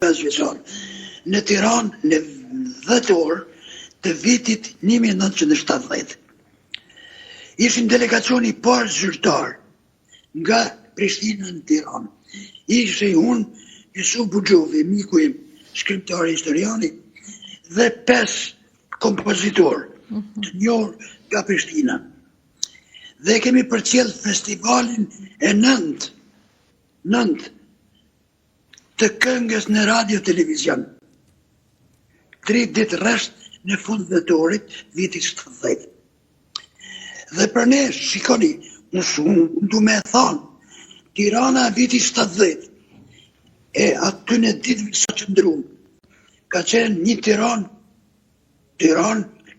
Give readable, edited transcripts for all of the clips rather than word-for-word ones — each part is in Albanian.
5 vjeçar. Në Tiranë në 10 orë të vitit 1970. Ishim delegacioni parë zyrtar nga Prishtina në Tiranë. Ishe unë, Jusuf Buxhovi, miku im, shkrimtari historiani, dhe 5 kompozitor të njohur nga Prishtina. Dhe kemi përcjell festivalin e 9 të këngës në radio televizion. 3 ditë rresht në fund vetorit vitit 70. Dhe për ne, shikoni, unë du me thonë, Tirana vitit 70, e aty në ditëve sa që ndrumë, ka qenë një Tiranë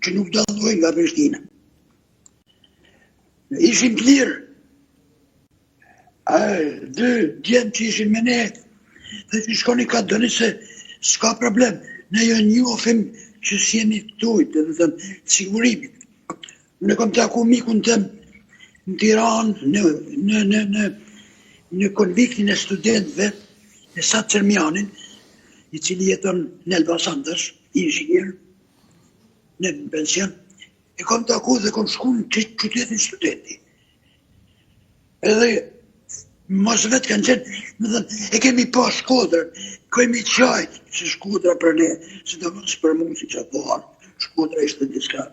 që nuk dalloj nga Prishtina. Ishim të lirë, 2 djemë që ishim me ne, dhe që shkoni ka dëni se s'ka problem, ne jo njofim që s'jemi këtujt, dhe thënë, sigurimit. Unë kom taku mikun tëm në Tiranë, në konviktin e studentëve, në Sat Cermianin, i cili jeton në Elbasandesh, inxhinier, në pension, e kom taku dhe kom shku në qytetin studenti. Edhe mos vetë kanë qenë, më thënë, e kemi pa Shkodrën, kemi qajtë që Shkodra për ne, se do mësë për mund si që atë Shkodra ishte diska